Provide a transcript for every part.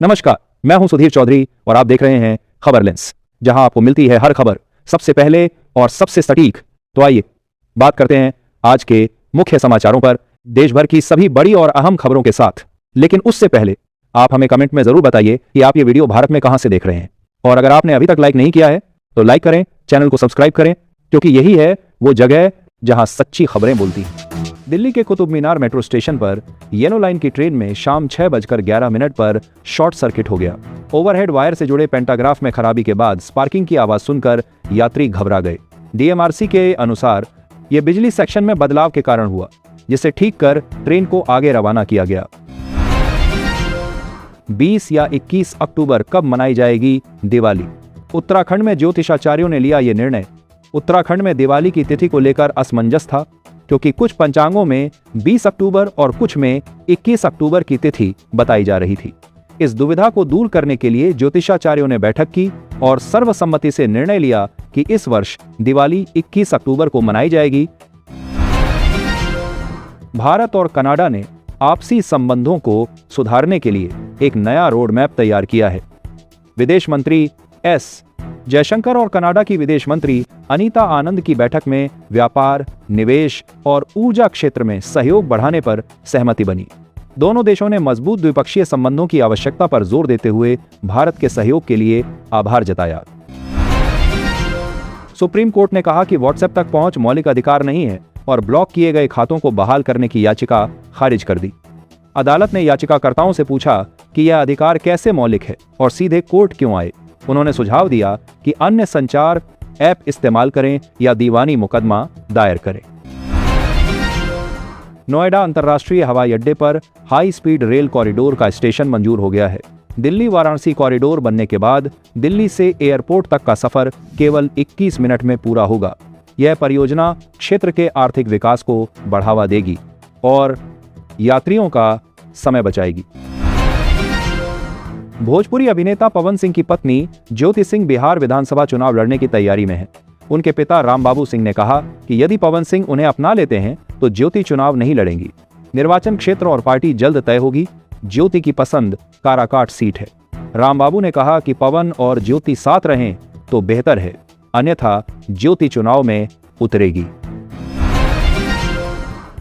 नमस्कार, मैं हूं सुधीर चौधरी और आप देख रहे हैं खबर लेंस, जहां आपको मिलती है हर खबर सबसे पहले और सबसे सटीक। तो आइए बात करते हैं आज के मुख्य समाचारों पर, देश भर की सभी बड़ी और अहम खबरों के साथ। लेकिन उससे पहले आप हमें कमेंट में जरूर बताइए कि आप ये वीडियो भारत में कहां से देख रहे हैं, और अगर आपने अभी तक लाइक नहीं किया है तो लाइक करें, चैनल को सब्सक्राइब करें, क्योंकि यही है वो जगह जहां सच्ची खबरें बोलती हैं। दिल्ली के कुतुब मीनार मेट्रो स्टेशन पर येलो लाइन की ट्रेन में शाम 6:11 पर शॉर्ट सर्किट हो गया। ओवरहेड वायर से जुड़े पेंटाग्राफ में खराबी के बाद स्पार्किंग की आवाज सुनकर यात्री घबरा गए। डीएमआरसी के अनुसार यह बिजली सेक्शन में बदलाव के कारण हुआ, जिसे ठीक कर ट्रेन को आगे रवाना किया गया। 20 या 21 अक्टूबर कब मनाई जाएगी दिवाली? उत्तराखंड में ज्योतिषाचार्यों ने लिया यह निर्णय। उत्तराखंड में दिवाली की तिथि को लेकर असमंजस था, क्योंकि कुछ पंचांगों में 20 अक्टूबर और कुछ में 21 अक्टूबर की तिथि बताई जा रही थी। इस दुविधा को दूर करने के लिए ज्योतिषाचार्यों ने बैठक की और सर्वसम्मति से निर्णय लिया कि इस वर्ष दिवाली 21 अक्टूबर को मनाई जाएगी। भारत और कनाडा ने आपसी संबंधों को सुधारने के लिए एक नया रोड मैप तैयार किया है। विदेश मंत्री एस जयशंकर और कनाडा की विदेश मंत्री अनीता आनंद की बैठक में व्यापार, निवेश और ऊर्जा क्षेत्र में सहयोग बढ़ाने पर सहमति बनी। दोनों देशों ने मजबूत द्विपक्षीय संबंधों की आवश्यकता पर जोर देते हुए भारत के सहयोग के लिए आभार जताया। सुप्रीम कोर्ट ने कहा कि व्हाट्सएप तक पहुंच मौलिक अधिकार नहीं है और ब्लॉक किए गए खातों को बहाल करने की याचिका खारिज कर दी। अदालत ने याचिकाकर्ताओं से पूछा कि यह अधिकार कैसे मौलिक है और सीधे कोर्ट क्यों आए। उन्होंने सुझाव दिया कि अन्य संचार ऐप इस्तेमाल करें या दीवानी मुकदमा दायर करें। नोएडा अंतर्राष्ट्रीय हवाई अड्डे पर हाई स्पीड रेल कॉरिडोर का स्टेशन मंजूर हो गया है। दिल्ली वाराणसी कॉरिडोर बनने के बाद दिल्ली से एयरपोर्ट तक का सफर केवल 21 मिनट में पूरा होगा। यह परियोजना क्षेत्र के आर्थिक विकास को बढ़ावा देगी और यात्रियों का समय बचाएगी। भोजपुरी अभिनेता पवन सिंह की पत्नी ज्योति सिंह बिहार विधानसभा चुनाव लड़ने की तैयारी में है। उनके पिता रामबाबू सिंह ने कहा कि यदि पवन सिंह उन्हें अपना लेते हैं तो ज्योति चुनाव नहीं लड़ेंगी। निर्वाचन क्षेत्र और पार्टी जल्द तय होगी। ज्योति की पसंद काराकाट सीट है। रामबाबू ने कहा कि पवन और ज्योति साथ रहें तो बेहतर है, अन्यथा ज्योति चुनाव में उतरेगी।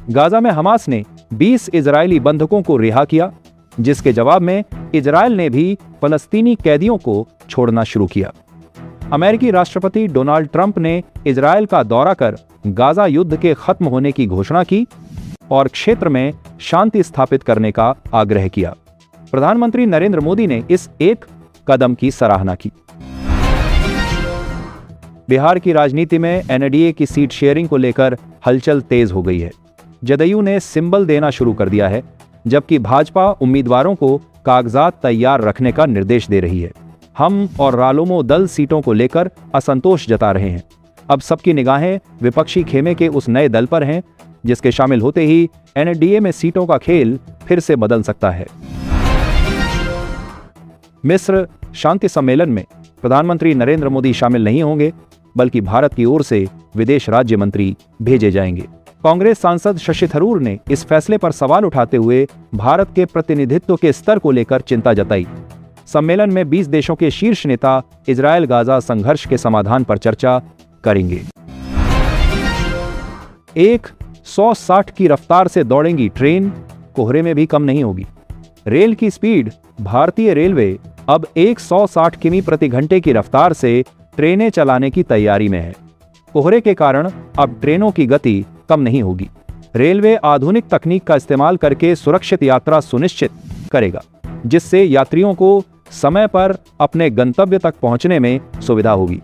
गाजा में हमास ने 20 इजरायली बंधकों को रिहा किया, जिसके जवाब में इजरायल ने भी फलस्तीनी कैदियों को छोड़ना शुरू किया। अमेरिकी राष्ट्रपति डोनाल्ड ट्रंप ने इजरायल का दौरा कर गाजा युद्ध के खत्म होने की घोषणा की और क्षेत्र में शांति स्थापित करने का आग्रह किया। प्रधानमंत्री नरेंद्र मोदी ने इस एक कदम की सराहना की। बिहार की राजनीति में एनडीए की सीट शेयरिंग को लेकर हलचल तेज हो गई है। जदयू ने सिंबल देना शुरू कर दिया है, जबकि भाजपा उम्मीदवारों को कागजात तैयार रखने का निर्देश दे रही है। हम और रालोमो दल सीटों को लेकर असंतोष जता रहे हैं। अब सबकी निगाहें विपक्षी खेमे के उस नए दल पर हैं, जिसके शामिल होते ही एनडीए में सीटों का खेल फिर से बदल सकता है। मिस्र शांति सम्मेलन में प्रधानमंत्री नरेंद्र मोदी शामिल नहीं होंगे, बल्कि भारत की ओर से विदेश राज्य मंत्री भेजे जाएंगे। कांग्रेस सांसद शशि थरूर ने इस फैसले पर सवाल उठाते हुए भारत के प्रतिनिधित्व के स्तर को लेकर चिंता जताई। सम्मेलन में 20 देशों के शीर्ष नेता इजरायल गाजा संघर्ष के समाधान पर चर्चा करेंगे। 160 की रफ्तार से दौड़ेंगी ट्रेन, कोहरे में भी कम नहीं होगी। रेल की स्पीड। भारतीय रेलवे अब 160 किमी प्रति घंटे की रफ्तार से ट्रेनें चलाने की तैयारी में है। कोहरे के कारण अब ट्रेनों की गति कम नहीं होगी। रेलवे आधुनिक तकनीक का इस्तेमाल करके सुरक्षित यात्रा सुनिश्चित करेगा, जिससे यात्रियों को समय पर अपने गंतव्य तक पहुंचने में सुविधा होगी।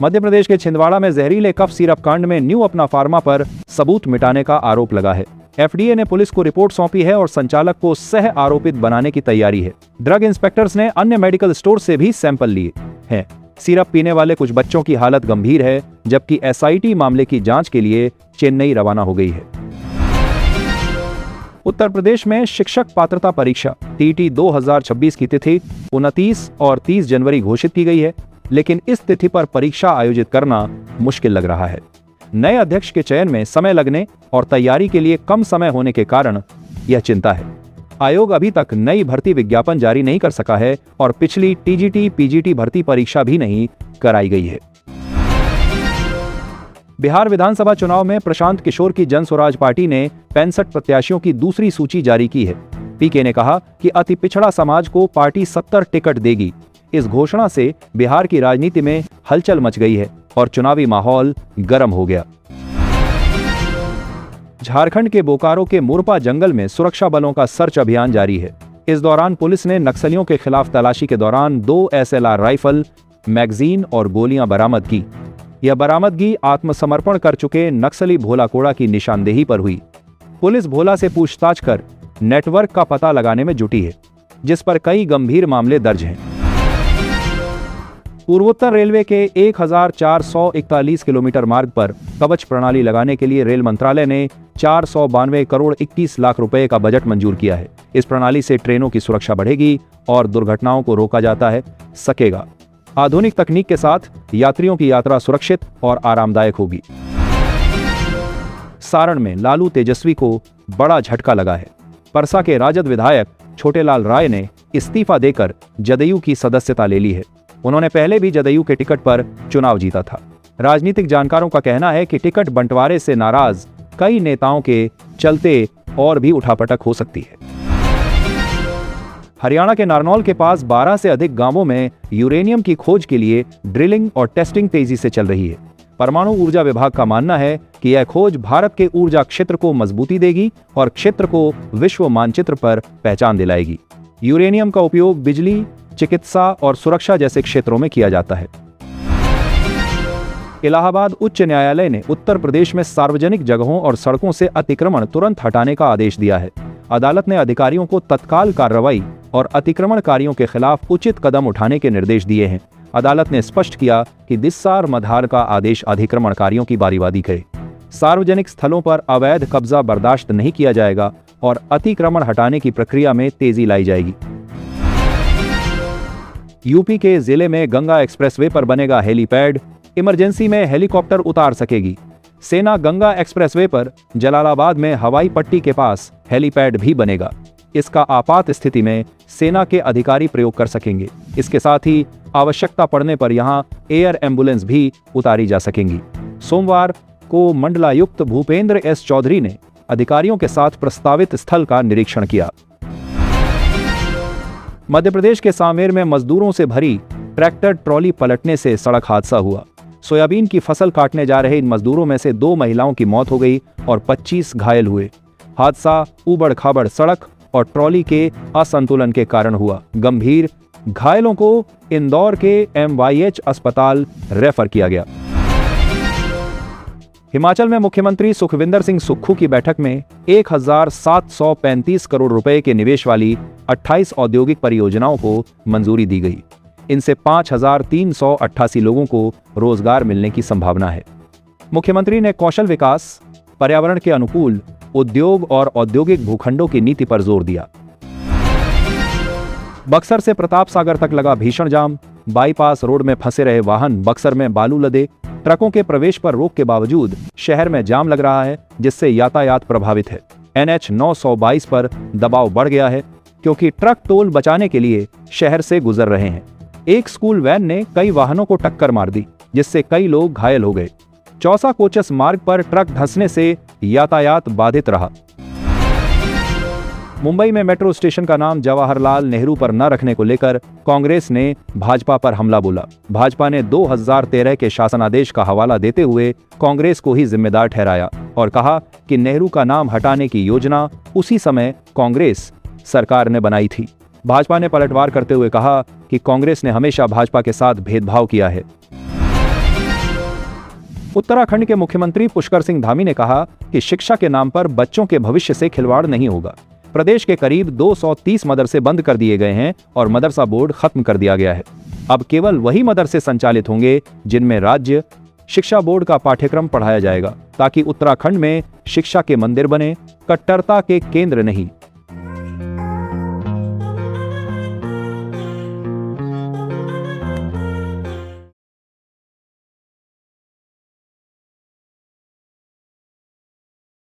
मध्य प्रदेश के छिंदवाड़ा में जहरीले कफ सिरप कांड में न्यू अपना फार्मा पर सबूत मिटाने का आरोप लगा है। एफडीए ने पुलिस को रिपोर्ट सौंपी है और संचालक को सह आरोपित बनाने की तैयारी है। ड्रग इंस्पेक्टर्स ने अन्य मेडिकल स्टोर से भी सैंपल लिए हैं। सिरप पीने वाले कुछ बच्चों की हालत गंभीर है, जबकि एसआईटी मामले की जांच के लिए चेन्नई रवाना हो गई है। उत्तर प्रदेश में शिक्षक पात्रता परीक्षा टीटी 2026 की तिथि 29 और 30 जनवरी घोषित की गई है, लेकिन इस तिथि पर परीक्षा आयोजित करना मुश्किल लग रहा है। नए अध्यक्ष के चयन में समय लगने और तैयारी के लिए कम समय होने के कारण यह चिंता है। आयोग अभी तक नई भर्ती विज्ञापन जारी नहीं कर सका है और पिछली टीजीटी पीजीटी भर्ती परीक्षा भी नहीं कराई गई है। बिहार विधानसभा चुनाव में प्रशांत किशोर की जन स्वराज पार्टी ने 65 प्रत्याशियों की दूसरी सूची जारी की है। पीके ने कहा कि अति पिछड़ा समाज को पार्टी 70 टिकट देगी। इस घोषणा से बिहार की राजनीति में हलचल मच गई है और चुनावी माहौल गर्म हो गया। झारखंड के बोकारो के मुरपा जंगल में सुरक्षा बलों का सर्च अभियान जारी है। इस दौरान पुलिस ने नक्सलियों के खिलाफ तलाशी के दौरान 2 SLR राइफल, मैगजीन और गोलियां बरामद की। यह बरामदगी आत्मसमर्पण कर चुके नक्सली भोला कोड़ा की निशानदेही पर हुई। पुलिस भोला से पूछताछ कर नेटवर्क का पता लगाने में जुटी है, जिस पर कई गंभीर मामले दर्ज हैं। पूर्वोत्तर रेलवे के 1441 किलोमीटर मार्ग पर कवच प्रणाली लगाने के लिए रेल मंत्रालय ने 492 करोड़ 21 लाख रुपए का बजट मंजूर किया है। इस प्रणाली से ट्रेनों की सुरक्षा बढ़ेगी और दुर्घटनाओं को रोका जाता है सकेगा। आधुनिक तकनीक के साथ यात्रियों की यात्रा सुरक्षित और आरामदायक होगी। सारण में लालू तेजस्वी को बड़ा झटका लगा है। परसा के राजद विधायक छोटेलाल राय ने इस्तीफा देकर जदयू की सदस्यता ले ली है। उन्होंने पहले भी जदयू के टिकट पर चुनाव जीता था। राजनीतिक जानकारों का कहना है कि टिकट बंटवारे से नाराज कई नेताओं के चलते और भी उठापटक हो सकती है। हरियाणा के नारनौल के पास 12 से अधिक गांवों में यूरेनियम की खोज के लिए ड्रिलिंग और टेस्टिंग तेजी से चल रही है। परमाणु ऊर्जा विभाग का मानना है कि यह खोज भारत के ऊर्जा क्षेत्र को मजबूती देगी और क्षेत्र को विश्व मानचित्र पर पहचान दिलाएगी। यूरेनियम का उपयोग बिजली, चिकित्सा और सुरक्षा जैसे क्षेत्रों में किया जाता है। इलाहाबाद उच्च न्यायालय ने उत्तर प्रदेश में सार्वजनिक जगहों और सड़कों से अतिक्रमण तुरंत हटाने का आदेश दिया है। अदालत ने अधिकारियों को तत्काल कार्रवाई और अतिक्रमणकारियों के खिलाफ उचित कदम उठाने के निर्देश दिए हैं। अदालत ने स्पष्ट किया कि दिस्सार मधार का आदेश अतिक्रमणकारियों की बारी-बारी करे। सार्वजनिक स्थलों पर अवैध कब्जा बर्दाश्त नहीं किया जाएगा और अतिक्रमण हटाने की प्रक्रिया में तेजी लाई जाएगी। यूपी के जिले में गंगा एक्सप्रेसवे पर बनेगा हेलीपैड। इमरजेंसी में हेलीकॉप्टर उतार सकेगी। सेना गंगा एक्सप्रेसवे पर जलालाबाद में हवाई पट्टी के पास हेलीपैड भी बनेगा। इसका आपात स्थिति में सेना के अधिकारी प्रयोग कर सकेंगे। इसके साथ ही आवश्यकता पड़ने पर यहां एयर एम्बुलेंस भी उतारी जा सकेंगी। सोमवार को मंडलायुक्त भूपेंद्र एस चौधरी ने अधिकारियों के साथ प्रस्तावित स्थल का निरीक्षण किया। मध्य प्रदेश के सांवेर में मजदूरों से भरी ट्रैक्टर ट्रॉली पलटने से सड़क हादसा हुआ। सोयाबीन की फसल काटने जा रहे इन मजदूरों में से 2 महिलाओं की मौत हो गई और 25 घायल हुए। हादसा ऊबड़-खाबड़ सड़क और ट्रॉली के असंतुलन के कारण हुआ। गंभीर घायलों को इंदौर के MYH अस्पताल रेफर किया गया। हिमाचल में मुख्यमंत्री सुखविंदर सिंह सुक्खू की बैठक में 1735 करोड़ रुपए के निवेश वाली 28 औद्योगिक परियोजनाओं को मंजूरी दी गई। इनसे 5388 लोगों को रोजगार मिलने की संभावना है। मुख्यमंत्री ने कौशल विकास, पर्यावरण के अनुकूल उद्योग और औद्योगिक भूखंडों की नीति पर जोर दिया। बक्सर से प्रताप सागर तक लगा भीषण जाम। बाईपास रोड में फंसे रहे वाहन बक्सर में बालू लदे। ट्रकों के प्रवेश पर रोक के बावजूद शहर में जाम लग रहा है, जिससे यातायात प्रभावित है। NH 922 पर दबाव बढ़ गया है क्योंकि ट्रक टोल बचाने के लिए शहर से गुजर रहे हैं। एक स्कूल वैन ने कई वाहनों को टक्कर मार दी, जिससे कई लोग घायल हो गए। चौसा कोचस मार्ग पर ट्रक धंसने से यातायात बाधित रहा। मुंबई में मेट्रो स्टेशन का नाम जवाहरलाल नेहरू पर न रखने को लेकर कांग्रेस ने भाजपा पर हमला बोला। भाजपा ने 2013 के शासनादेश का हवाला देते हुए कांग्रेस को ही जिम्मेदार ठहराया और कहा कि नेहरू का नाम हटाने की योजना उसी समय कांग्रेस सरकार ने बनाई थी। भाजपा ने पलटवार करते हुए कहा कि कांग्रेस ने हमेशा भाजपा के साथ भेदभाव किया है। उत्तराखंड के मुख्यमंत्री पुष्कर सिंह धामी ने कहा कि शिक्षा के नाम पर बच्चों के भविष्य से खिलवाड़ नहीं होगा। प्रदेश के करीब 230 मदरसे बंद कर दिए गए हैं और मदरसा बोर्ड खत्म कर दिया गया है। अब केवल वही मदरसे संचालित होंगे जिनमें राज्य शिक्षा बोर्ड का पाठ्यक्रम पढ़ाया जाएगा, ताकि उत्तराखंड में शिक्षा के मंदिर बने, कट्टरता के केंद्र नहीं।